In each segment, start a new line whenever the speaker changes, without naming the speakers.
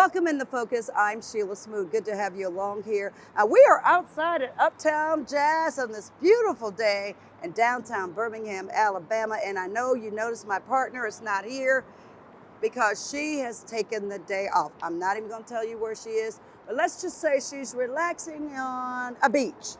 Welcome in the Focus. I'm Sheila Smoot. Good to have you along here. We are outside at Uptown Jazz on this beautiful day in downtown Birmingham, Alabama. And I know you noticed my partner is not here because she has taken the day off. I'm not even going to tell you where she is, but let's just say she's relaxing on a beach.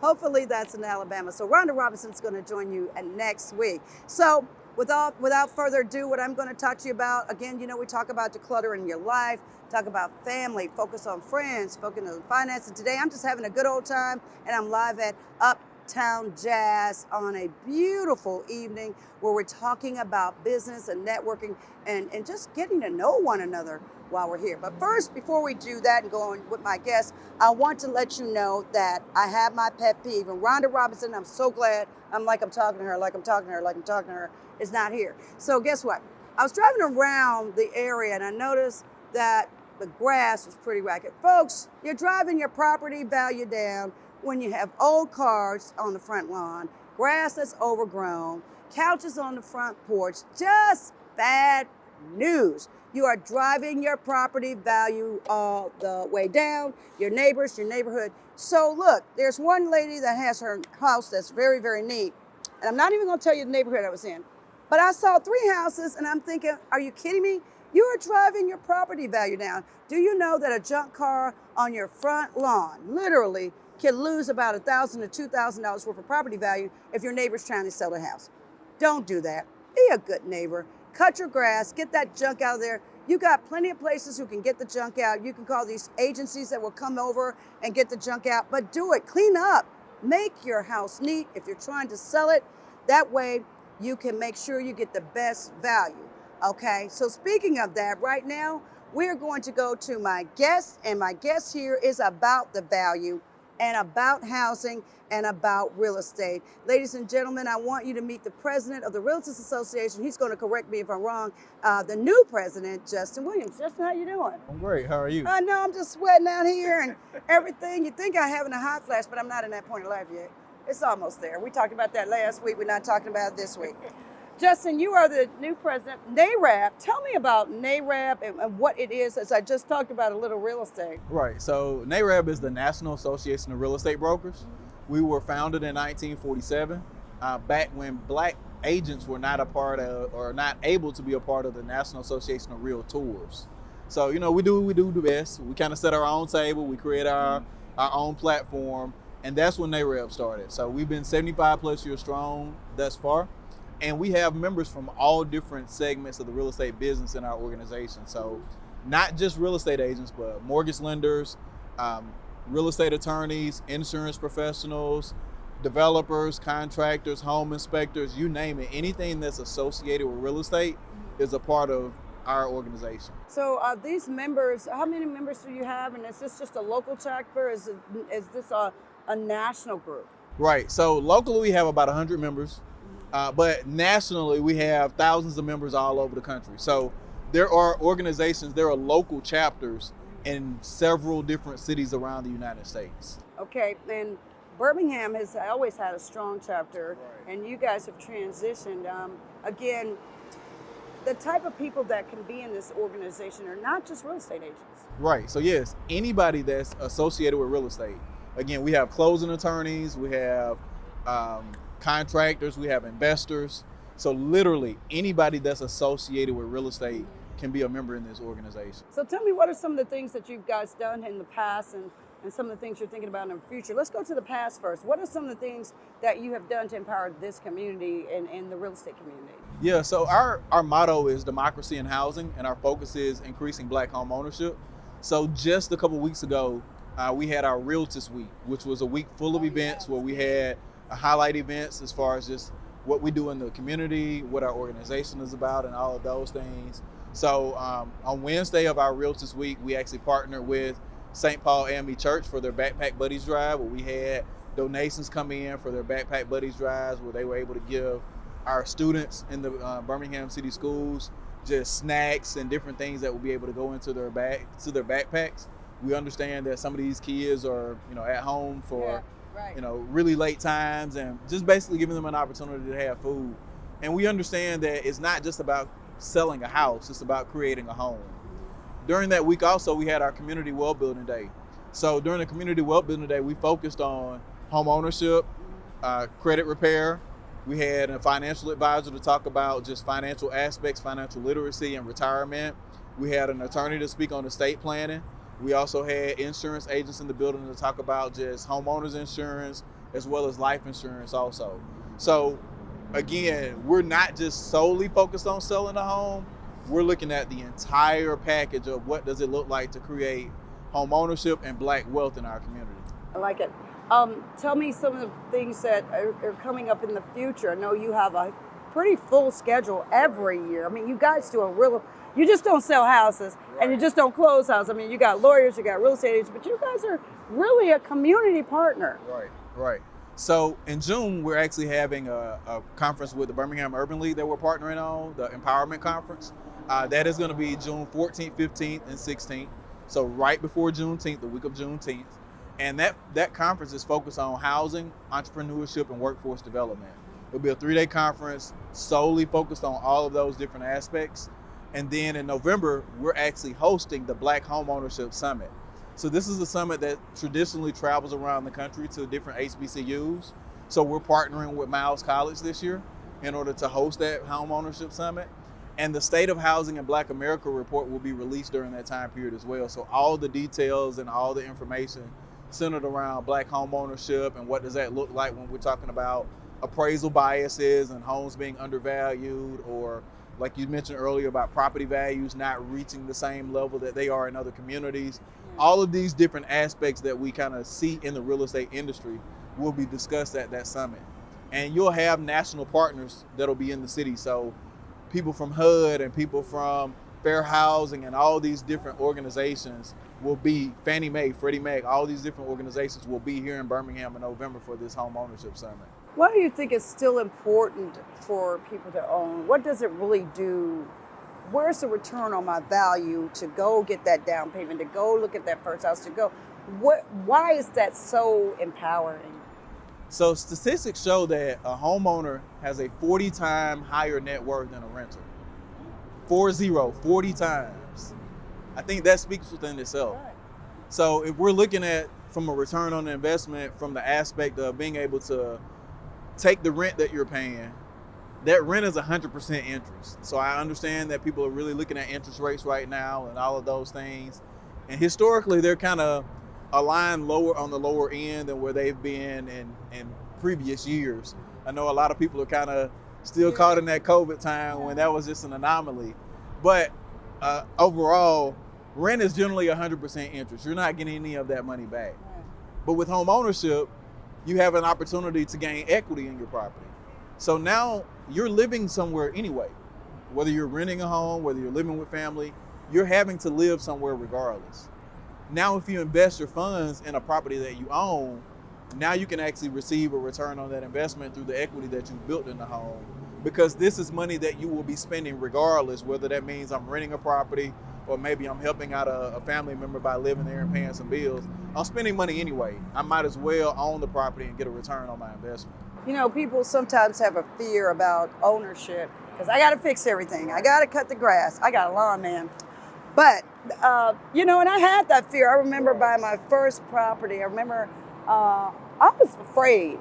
Hopefully that's in Alabama. So Rhonda Robinson's going to join you next week. So without further ado, what I'm going to talk to you about, again, you know, we talk about decluttering your life, talk about family, focus on friends, focus on finances. Today, I'm just having a good old time, and I'm live at Uptown Jazz on a beautiful evening where we're talking about business and networking and just getting to know one another while we're here. But first, before we do that and go on with my guests, I want to let you know that I have my pet peeve. And Rhonda Robinson, I'm so glad I'm talking to her, is not here. So guess what? I was driving around the area and I noticed that the grass was pretty ragged. Folks, you're driving your property value down when you have old cars on the front lawn, grass that's overgrown, couches on the front porch, just bad news. You are driving your property value all the way down, your neighbors, your neighborhood. So look, there's one lady that has her house that's very, very neat. And I'm not even gonna tell you the neighborhood I was in. But I saw 3 houses and I'm thinking, are you kidding me? You are driving your property value down. Do you know that a junk car on your front lawn literally can lose about $1,000 to $2,000 worth of property value if your neighbor's trying to sell their house? Don't do that. Be a good neighbor. Cut your grass, get that junk out of there. You got plenty of places who can get the junk out. You can call these agencies that will come over and get the junk out, but do it, clean up. Make your house neat if you're trying to sell it. That way you can make sure you get the best value, okay? So speaking of that, right now, we're going to go to my guest, and my guest here is about the value and about housing and about real estate. Ladies and gentlemen, I want you to meet the president of the Realtors Association. He's going to correct me if I'm wrong. The new president, Justin Williams. Justin, how you doing?
I'm great. How are you?
I know, I'm just sweating out here and everything. You think I'm having a hot flash, but I'm not in that point of life yet. It's almost there. We talked about that last week. We're not talking about it this week. Justin, you are the new president, NAREB. Tell me about NAREB and what it is, as I just talked about a little real estate.
Right. So NAREB is the National Association of Real Estate Brokers. We were founded in 1947, back when black agents were not a part of, or not able to be a part of, the National Association of Realtors. So, you know, we do the best. We kind of set our own table. We create our own platform. And that's when NAREB started. So we've been 75 plus years strong thus far. And we have members from all different segments of the real estate business in our organization. So not just real estate agents, but mortgage lenders, real estate attorneys, insurance professionals, developers, contractors, home inspectors, you name it. Anything that's associated with real estate is a part of our organization.
So these members, how many members do you have? And is this just a local chapter? Is this a national group?
Right. So locally we have about 100 members, but nationally we have thousands of members all over the country. So there are organizations, there are local chapters in several different cities around the United States.
Okay, and Birmingham has always had a strong chapter,
Right.
And you guys have transitioned. Again, the type of people that can be in this organization are not just real estate agents.
Right. So yes, anybody that's associated with real estate. Again, we have closing attorneys, we have contractors, we have investors. So literally anybody that's associated with real estate can be a member in this organization.
So tell me, what are some of the things that you guys done in the past and some of the things you're thinking about in the future? Let's go to the past first. What are some of the things that you have done to empower this community and the real estate community?
Yeah, so our motto is democracy in housing, and our focus is increasing black home ownership. So just a couple weeks ago, we had our Realtors Week, which was a week full of events where we had highlight events as far as just what we do in the community, what our organization is about, and all of those things. So on Wednesday of our Realtors Week, we actually partnered with St. Paul AME Church for their Backpack Buddies Drive, where we had donations come in for their Backpack Buddies Drives, where they were able to give our students in the Birmingham City Schools just snacks and different things that will be able to go into their backpacks. We understand that some of these kids are, at home for, really late times, and just basically giving them an opportunity to have food. And we understand that it's not just about selling a house, it's about creating a home. During that week also, we had our community well building day. So during the community well building day, we focused on home ownership, credit repair. We had a financial advisor to talk about just financial aspects, financial literacy and retirement. We had an attorney to speak on estate planning. We also had insurance agents in the building to talk about just homeowners insurance as well as life insurance also. So again, we're not just solely focused on selling a home. We're looking at the entire package of what does it look like to create home ownership and Black wealth in our community.
I like it. Tell me some of the things that are coming up in the future. I know you have a pretty full schedule every year. I mean, you guys do you just don't sell houses and you just don't close houses. I mean, you got lawyers, you got real estate agents, but you guys are really a community partner.
Right. So in June, we're actually having a conference with the Birmingham Urban League that we're partnering on, the Empowerment Conference. That is going to be June 14th, 15th, and 16th. So right before Juneteenth, the week of Juneteenth. And that conference is focused on housing, entrepreneurship, and workforce development. It'll be a 3-day conference solely focused on all of those different aspects. And then in November, we're actually hosting the Black Homeownership Summit. So this is a summit that traditionally travels around the country to different HBCUs. So we're partnering with Miles College this year in order to host that Homeownership Summit. And the State of Housing in Black America report will be released during that time period as well. So all the details and all the information centered around Black homeownership and what does that look like when we're talking about appraisal biases and homes being undervalued, or like you mentioned earlier about property values not reaching the same level that they are in other communities. All of these different aspects that we kind of see in the real estate industry will be discussed at that summit. And you'll have national partners that'll be in the city. So people from HUD and people from Fair Housing and all these different organizations will be, Fannie Mae, Freddie Mac, all these different organizations will be here in Birmingham in November for this home ownership summit.
Why do you think it's still important for people to own? What does it really do? Where's the return on my value to go get that down payment, to go look at that first house, to go? Why is that so empowering?
So statistics show that a homeowner has a 40 times higher net worth than a renter. 40 times. I think that speaks within itself.
Right.
So if we're looking at from a return on the investment, from the aspect of being able to take the rent that you're paying, that rent is 100% interest. So I understand that people are really looking at interest rates right now and all of those things. And historically, they're kind of aligned lower on the lower end than where they've been in previous years. I know a lot of people are kind of still caught in that COVID time when that was just an anomaly. But overall, rent is generally 100% interest. You're not getting any of that money back. But with home ownership, you have an opportunity to gain equity in your property. So now you're living somewhere anyway. Whether you're renting a home, whether you're living with family, you're having to live somewhere regardless. Now, if you invest your funds in a property that you own, now you can actually receive a return on that investment through the equity that you built in the home, because this is money that you will be spending regardless, whether that means I'm renting a property or maybe I'm helping out a family member by living there and paying some bills. I'm spending money anyway. I might as well own the property and get a return on my investment.
You know, people sometimes have a fear about ownership because I got to fix everything. I got to cut the grass. I got a lawn man. But, you know, and I had that fear. I remember buying my first property. I remember I was afraid.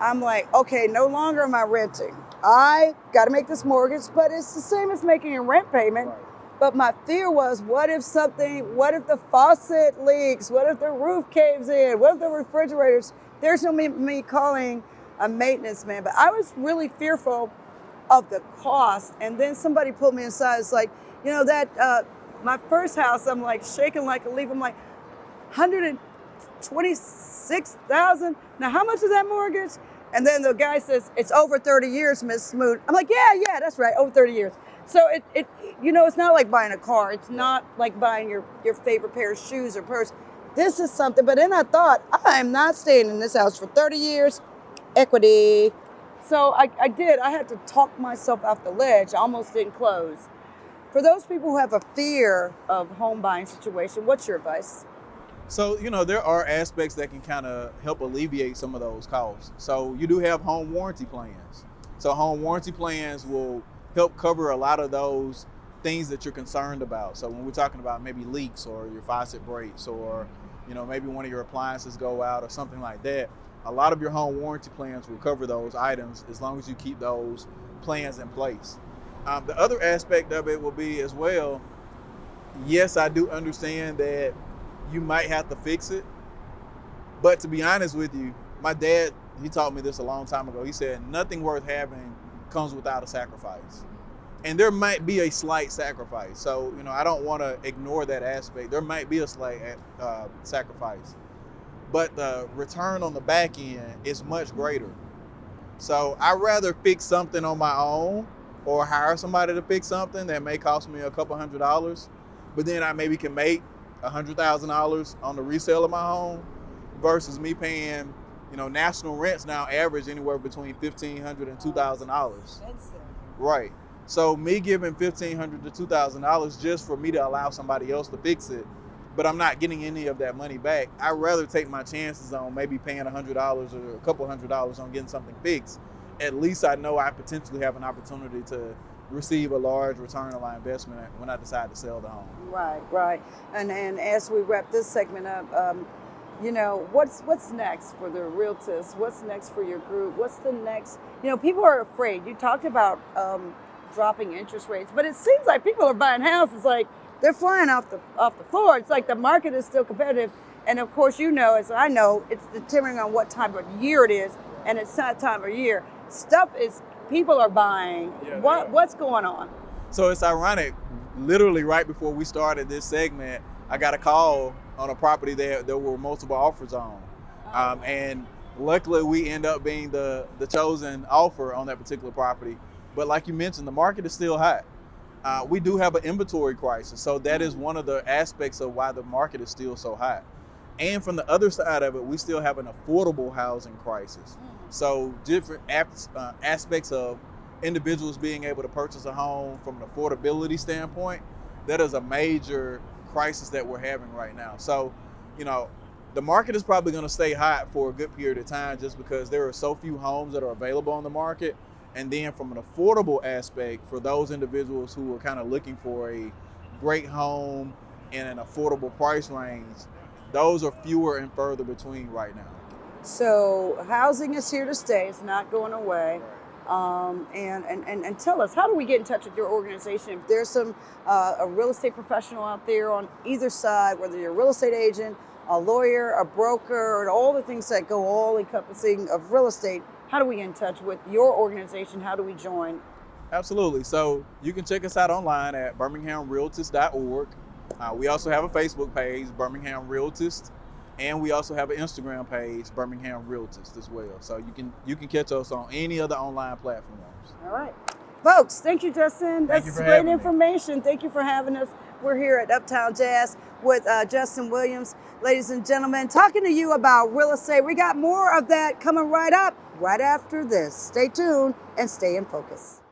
I'm like, okay, no longer am I renting. I got to make this mortgage, but it's the same as making a rent payment.
Right.
But my fear was, what if the faucet leaks? What if the roof caves in? What if the refrigerators? There's no me calling a maintenance man. But I was really fearful of the cost. And then somebody pulled me aside. It's like, you know, that my first house, I'm like shaking like a leaf. I'm like, $126,000. Now, how much is that mortgage? And then the guy says, it's over 30 years, Miss Smoot. I'm like, yeah, that's right, over 30 years. So it you know, it's not like buying a car. It's not like buying your favorite pair of shoes or purse. This is something. But then I thought, I am not staying in this house for 30 years. Equity. So I did. I had to talk myself off the ledge. I almost didn't close. For those people who have a fear of home buying situation, what's your advice?
So, you know, there are aspects that can kind of help alleviate some of those costs. So you do have home warranty plans. So home warranty plans will help cover a lot of those things that you're concerned about. So when we're talking about maybe leaks or your faucet breaks or maybe one of your appliances go out or something like that, a lot of your home warranty plans will cover those items as long as you keep those plans in place. The other aspect of it will be as well, yes, I do understand that you might have to fix it, but to be honest with you, my dad, he taught me this a long time ago. He said, nothing worth having comes without a sacrifice. And there might be a slight sacrifice. So, I don't want to ignore that aspect. There might be a slight sacrifice, but the return on the back end is much greater. So I'd rather fix something on my own or hire somebody to fix something that may cost me a couple $100s, but then I maybe can make $100,000 on the resale of my home versus me paying, national rents now average anywhere between $1,500 and $2,000. Right. So me giving $1,500 to $2,000 just for me to allow somebody else to fix it, but I'm not getting any of that money back. I'd rather take my chances on maybe paying $100 or a couple $100s on getting something fixed. At least I know I potentially have an opportunity to receive a large return on my investment when I decide to sell the home.
Right. And as we wrap this segment up, what's next for the realtors? What's next for your group? What's the next? People are afraid. You talked about dropping interest rates, but it seems like people are buying houses like they're flying off the floor. It's like the market is still competitive, and of course, as I know, it's determining on what time of year it is, and it's not time of year. People are buying.
Yeah,
What's going on?
So it's ironic. Literally right before we started this segment, I got a call on a property that there were multiple offers on, and luckily we end up being the chosen offer on that particular property. But like you mentioned, the market is still hot. We do have an inventory crisis, so that is one of the aspects of why the market is still so hot. And from the other side of it, we still have an affordable housing crisis. So different aspects of individuals being able to purchase a home from an affordability standpoint, that is a major crisis that we're having right now. So, the market is probably going to stay hot for a good period of time just because there are so few homes that are available on the market. And then from an affordable aspect, for those individuals who are kind of looking for a great home in an affordable price range, those are fewer and further between right now.
So housing is here to stay. It's not going away. And tell us, how do we get in touch with your organization? If there's a real estate professional out there on either side, whether you're a real estate agent, a lawyer, a broker, and all the things that go all encompassing of real estate, how do we get in touch with your organization? How do we join?
Absolutely. So you can check us out online at birminghamrealtist.org. We also have a Facebook page, Birmingham Realtist, and we also have an Instagram page, Birmingham Realtist as well. So you can catch us on any of the online platforms.
All right. Folks, thank you, Justin. That's great information. Thank you for having us. We're here at Uptown Jazz with Justin Williams. Ladies and gentlemen, talking to you about real estate. We got more of that coming right up, right after this. Stay tuned and stay in focus.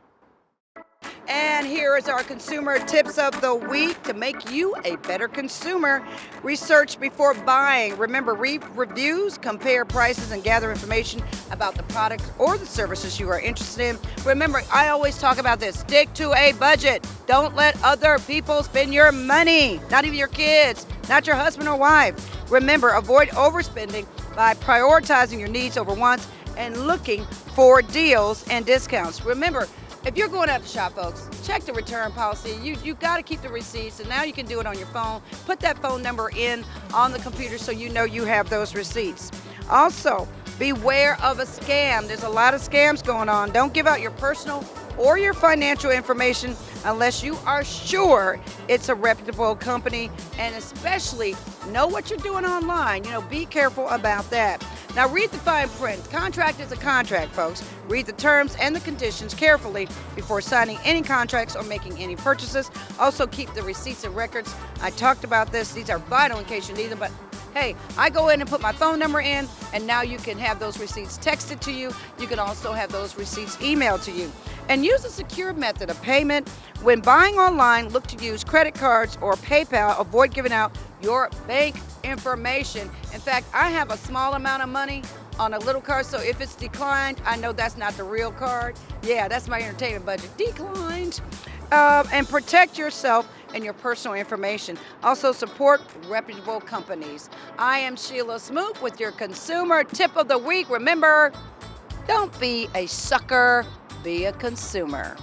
And here is our consumer tips of the week to make you a better consumer. Research before buying. Remember, read reviews, compare prices, and gather information about the products or the services you are interested in. Remember, I always talk about this. Stick to a budget. Don't let other people spend your money, not even your kids, not your husband or wife. Remember, avoid overspending by prioritizing your needs over wants and looking for deals and discounts. Remember, if you're going out to shop, folks, check the return policy. You got to keep the receipts, and now you can do it on your phone. Put that phone number in on the computer so you know you have those receipts. Also, beware of a scam. There's a lot of scams going on. Don't give out your personal or your financial information unless you are sure it's a reputable company, and especially know what you're doing online. Be careful about that. Now read the fine print. Contract is a contract, folks. Read the terms and the conditions carefully before signing any contracts or making any purchases. Also keep the receipts and records. I talked about this. These are vital in case you need them, but hey, I go in and put my phone number in, and now you can have those receipts texted to you. You can also have those receipts emailed to you. And use a secure method of payment. When buying online, look to use credit cards or PayPal. Avoid giving out your bank information. In fact, I have a small amount of money on a little card, so if it's declined, I know that's not the real card. Yeah, that's my entertainment budget. Declined. and protect yourself and your personal information. Also support reputable companies. I am Sheila Smoot with your consumer tip of the week. Remember, don't be a sucker, be a consumer.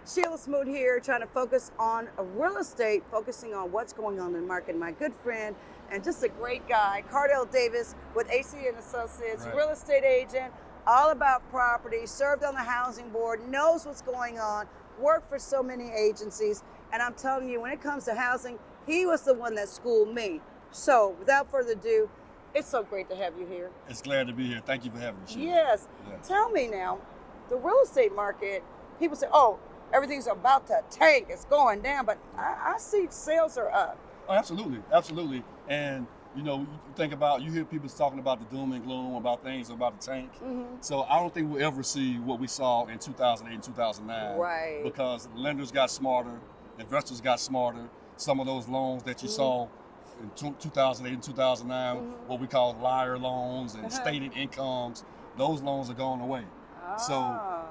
Sheila Smoot here, trying to focus on real estate, focusing on what's going on in the market. My good friend and just a great guy, Cardell Davis with AC and Associates,
Right.
real estate agent, all about property, served on the housing board, knows what's going on, worked for so many agencies. And I'm telling you, when it comes to housing, he was the one that schooled me. So without further ado, it's so great to have you here.
It's glad to be here. Thank you for having me, Sheila.
Yes.
Yeah.
Tell me now, the real estate market, people say, oh, everything's about to tank, it's going down, but I see sales are up.
Oh, absolutely, absolutely. And you think about, you hear people talking about the doom and gloom, about things about the tank.
Mm-hmm.
So I don't think we'll ever see what we saw in 2008 and 2009.
Right.
Because lenders got smarter, investors got smarter. Some of those loans that you saw in 2008 and 2009, what we call liar loans and stated incomes, those loans are going away. So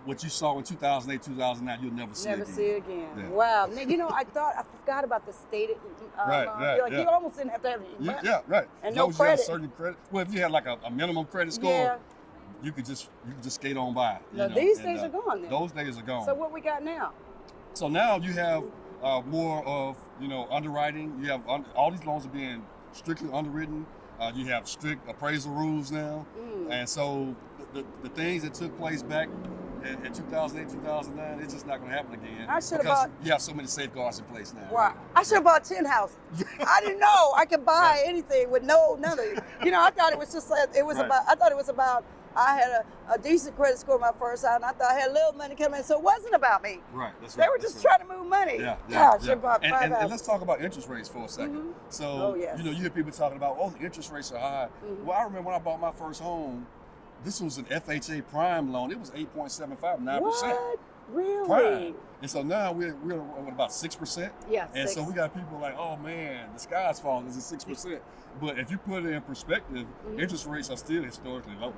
what you saw in 2008, 2009, you'll never see again.
Never see again.
Yeah.
Wow. Now, I forgot about the stated
Right,
loan.
right,
You almost didn't have to have any money.
Yeah, right.
And
As long
no
as you have
credit.
certain credit. Well, if you had like a minimum credit score,
Yeah.
you could just skate on by.
No, these days are gone then.
Those days are gone.
So what we got now?
So now you have more of underwriting. You have all these loans are being strictly underwritten. You have strict appraisal rules now, and so the things that took place back in 2008, 2009, it's just not going to happen again.
I should have
because
bought-
you have so many safeguards in place now.
Wow. I should have bought 10 houses. I didn't know I could buy anything with none of it. I thought it was just like, I had a decent credit score my first house, and I thought I had a little money coming in, so it wasn't about me.
Right. That's
They
right.
were
that's
just
right.
trying to move money.
Yeah,
God, I should have bought 5 houses.
and let's talk about interest rates for a second. So,
Oh, yes.
you hear people talking about, the interest rates are high. Well, I remember when I bought my first home, this was an FHA prime loan. It was 8.75, 9%.
What? Really?
Prime. And so now we're at about 6%.
Yeah,
And
6.
so we got people like, oh man, the sky's falling. It's at 6%. But if you put it in perspective, interest rates are still historically low.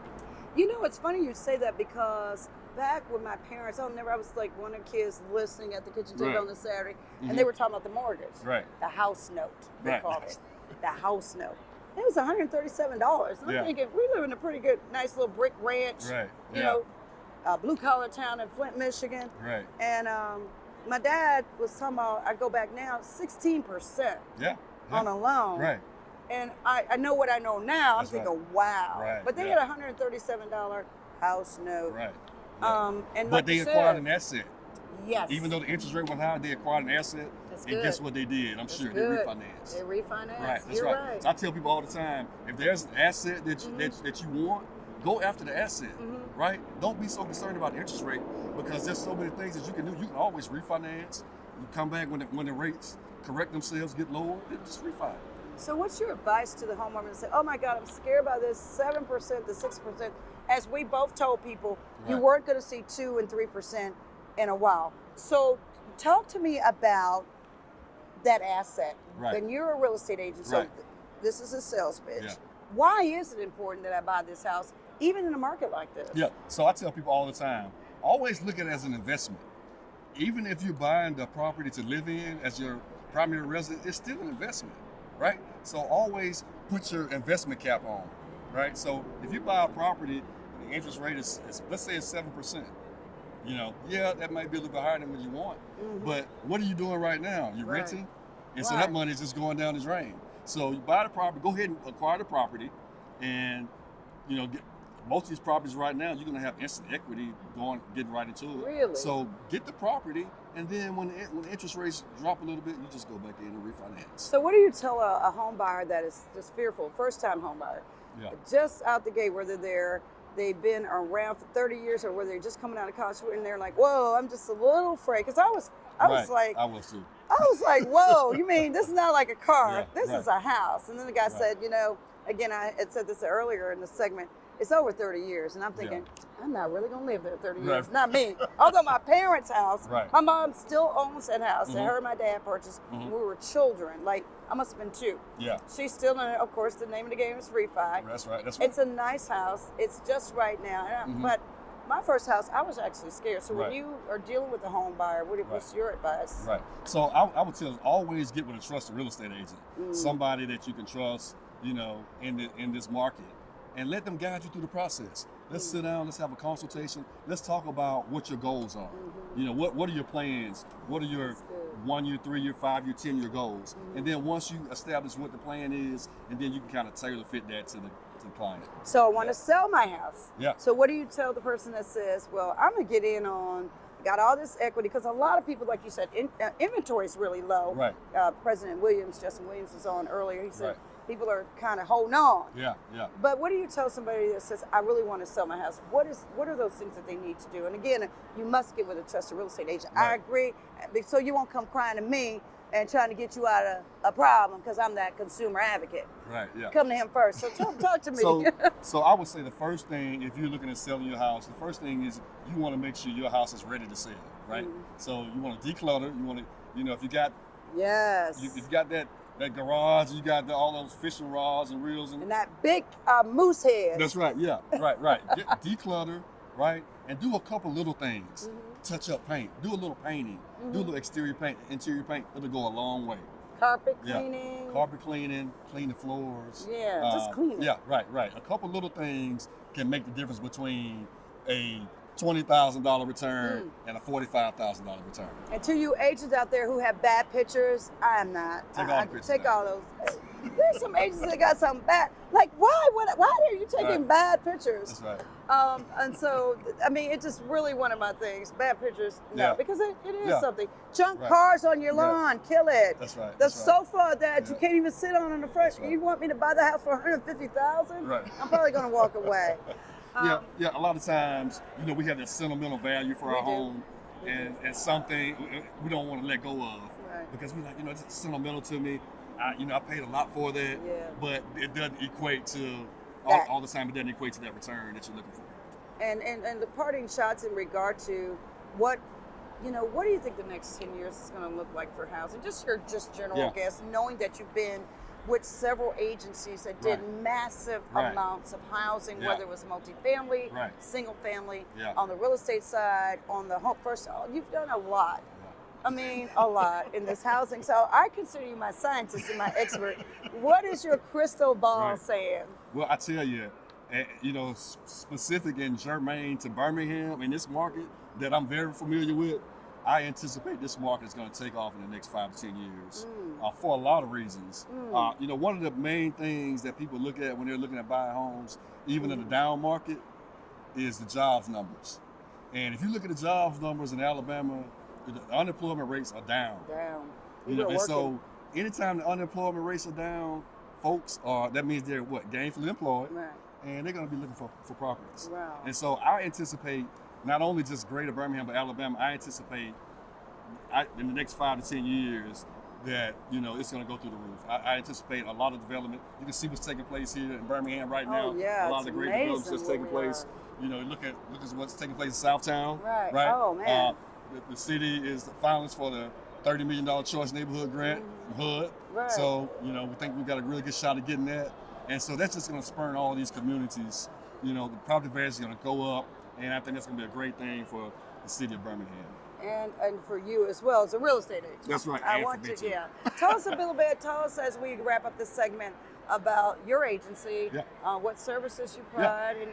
It's funny you say that because back with my parents, I was like one of the kids listening at the kitchen table
Right.
on the Saturday, and they were talking about the mortgage.
Right.
The house note, they
Right.
called it. The house note. It was $137. And
Yeah.
I'm thinking, we live in a pretty good, nice little brick ranch,
Right.
blue collar town in Flint, Michigan.
Right.
And my dad was talking about, I go back now, 16%
Yeah.
on a loan.
Right.
And I know what I know now.
That's
I'm thinking, wow.
Right,
But they
yeah.
had a $137 house note.
Right. Yeah.
And
But
like
they
you
acquired
said,
an asset.
yes.
Even though the interest rate was high, they acquired an asset.
That's
And
good.
guess what they did? I'm
That's
sure
good.
they refinanced.
They refinance.
Right, that's
You're
right. So I tell people all the time, if there's an asset that you want, go after the asset, right? Don't be so concerned about the interest rate because there's so many things that you can do. You can always refinance. You come back when the rates correct themselves, get lower, then just refi.
So what's your advice to the homeowner that say, oh my God, I'm scared about this 7% to 6%? As we both told people, you
Right.
weren't going to see 2 and 3% in a while. So talk to me about that asset.
Right.
And you're a real estate agent, so
Right.
this is a sales pitch.
Yeah.
Why is it important that I buy this house, even in a market like this?
Yeah, so I tell people all the time, always look at it as an investment. Even if you're buying the property to live in as your primary residence, it's still an investment, right? So always put your investment cap on, right? So if you buy a property, and the interest rate is let's say it's 7%. That might be a little bit higher than what you want, but what are you doing right now? You're
Right.
renting, and so
Right.
that money is just going down the drain. So you buy the property, go ahead and acquire the property, and most of these properties right now, you're going to have instant equity getting right into it.
Really?
So get the property, and then when the interest rates drop a little bit, you just go back in and refinance.
So what do you tell a home buyer that is just fearful, first-time home buyer,
Yeah.
just out the gate, whether they've been around for 30 years or whether they're just coming out of college and they're like, whoa, I'm just a little afraid. Because I was like,
I was too.
whoa, you mean this is not like a car,
Yeah,
this
right.
is a house. And then the guy
Right.
said, again, I had said this earlier in the segment, it's over 30 years. And I'm thinking, I'm not really going to live there 30 years.
Right.
Not me. Although my parents' house,
Right.
my mom still owns that house that
Mhm.
her and my dad purchased when we were children. Like, I must have been 2.
Yeah,
She's still in it. Of course, the name of the game is refi.
that's right. That's right.
It's a nice house. It's just right now. But my first house, I was actually scared. So when
Right.
you are dealing with a home buyer, what's your advice?
Right. So I would tell always get with a trusted real estate agent, somebody that you can trust, in this market, and let them guide you through the process. Let's sit down. Let's have a consultation. Let's talk about what your goals are. What are your plans? What are your 1 year, 3 year, 5 year, 10 year goals? And then once you establish what the plan is, and then you can kind of tailor fit that to the client.
So I want to sell my house.
Yeah.
So what do you tell the person that says, well, I'm going to get in on, got all this equity? Because a lot of people, like you said, inventory is really low.
Right.
President Justin Williams was on earlier. He said people are kind of holding on.
Yeah.
But what do you tell somebody that says, I really want to sell my house? What are those things that they need to do? And again, you must get with a trusted real estate agent.
Right.
I agree. So you won't come crying to me and trying to get you out of a problem because I'm that consumer advocate.
Right. Yeah.
Come to him first. So talk to me.
So I would say the first thing, if you're looking at selling your house, the first thing is you want to make sure your house is ready to sell, right? So you want to declutter. You want to, if you got if you got that garage, you got all those fishing rods and reels and
that big moose head.
That's right. Yeah. Right. Declutter, right, and do a couple little things. Touch up paint. Do a little painting. Do a little exterior paint, interior paint. It'll go a long way.
Carpet cleaning.
Carpet cleaning, clean the floors.
Yeah, just clean it.
Yeah, right. A couple little things can make the difference between a $20,000 return and a $45,000 return.
And to you agents out there who have bad pictures, I am not. Take all those. There's some agents that got some bad. Like, why are you taking bad pictures?
That's right.
And so, I mean, it's just really one of my things. Bad pictures, no, because it is something. Junk cars on your lawn, kill it.
That's right.
The sofa that you can't even sit on in the front. You want me to buy the house for $150,000?
Right.
I'm probably going to walk away.
Yeah. A lot of times, we have that sentimental value for our home, and something we don't want to let go of because we're like, it's sentimental to me. I paid a lot for that, but it doesn't equate to all the time. It doesn't equate to that return that you're looking for.
And the parting shots in regard to what do you think the next 10 years is going to look like for housing? Just your general guess, knowing that you've been with several agencies that did massive amounts of housing, whether it was multifamily, single family, on the real estate side, on the home. You've done a lot. I mean, a lot in this housing. So I consider you my scientist and my expert. What is your crystal ball saying?
Well, I tell you, specific and germane to Birmingham in this market that I'm very familiar with, I anticipate this market is going to take off in the next 5 to 10 years for a lot of reasons. One of the main things that people look at when they're looking at buying homes, even in the down market, is the jobs numbers. And if you look at the jobs numbers in Alabama, the unemployment rates are down. And so anytime the unemployment rates are down, folks that means they're gainfully employed, and they're going to be looking for properties.
Wow.
And so I anticipate not only just greater Birmingham, but Alabama, I anticipate in the next 5 to 10 years that, it's going to go through the roof. I anticipate a lot of development. You can see what's taking place here in Birmingham right now.
A
lot of the great developments that's taking place. Look at what's taking place in Southtown.
Right. Oh, man.
The city is the finalist for the $30 million Choice Neighborhood Grant from HUD.
Right.
So, we think we've got a really good shot at getting that. And so that's just going to spur all these communities. The property values are going to go up. And I think that's going to be a great thing for the city of Birmingham.
And for you as well as a real estate agent.
That's right.
I want to, Tell us a little bit, as we wrap up this segment about your agency, what services you provide, and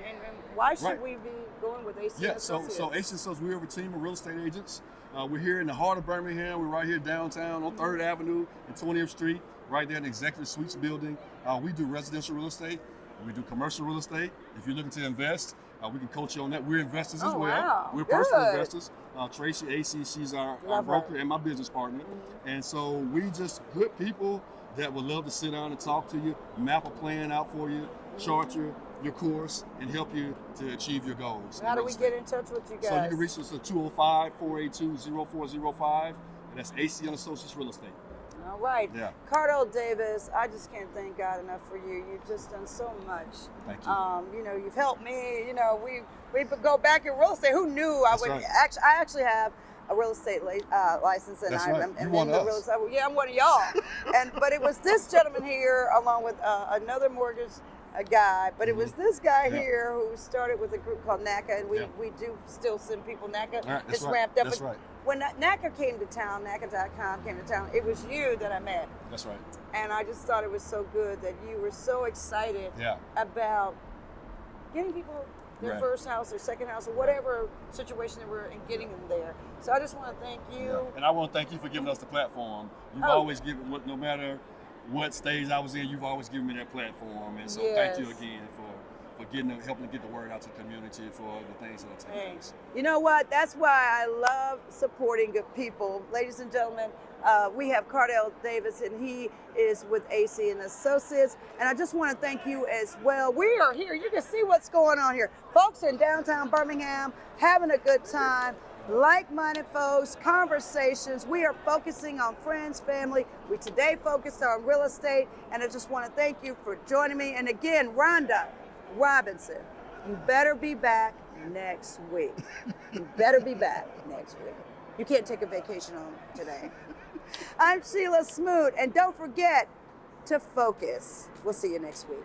why should we be going with AC Associates?
So AC Associates, we're a team of real estate agents. We're here in the heart of Birmingham. We're right here downtown on 3rd Avenue and 20th Street, right there in the Executive Suites building. We do residential real estate. We do commercial real estate. If you're looking to invest, we can coach you on that. We're investors as well.
Wow.
We're personal investors. Tracy, AC, she's our broker and my business partner. And so we just good people that would love to sit down and talk to you, map a plan out for you, chart your course, and help you to achieve your goals.
How do we get in touch with you guys?
So you can reach us at 205-482-0405, and that's AC and Associates Real Estate.
All right.
Yeah.
Cardell Davis, I just can't thank God enough for you. You've just done so much.
Thank you.
You've helped me. We go back in real estate. Who knew I would actually? I actually have a real estate license, and I'm in the real estate. Yeah, I'm one of y'all. But it was this gentleman here, along with another mortgage a guy, but it was this guy
Yeah.
here who started with a group called NACA, and we,
Yeah.
we do still send people NACA.
All right, that's
It's
right.
ramped up.
That's
But
right.
when NACA came to town, NACA.com came to town, it was you that I met.
That's right.
And I just thought it was so good that you were so excited
Yeah.
about getting people their
Right.
first house, their second house, or whatever situation they were in, getting them there. So I just want to thank you.
Yeah. And I want to thank you for giving us the platform. You've
Oh.
always given, no matter what stage I was in, you've always given me that platform. And so thank you
Yes.
again for helping to get the word out to the community for the things that are taking place.
Thanks. You know what? That's why I love supporting good people. Ladies and gentlemen, we have Cardell Davis, and he is with AC and Associates. And I just want to thank you as well. We are here. You can see what's going on here. Folks in downtown Birmingham having a good time. Like-minded folks, conversations. We are focusing on friends, family. We today focused on real estate. And I just want to thank you for joining me. And again, Rhonda Robinson, you better be back next week. You better be back next week. You can't take a vacation on today. I'm Sheila Smoot, and don't forget to focus. We'll see you next week.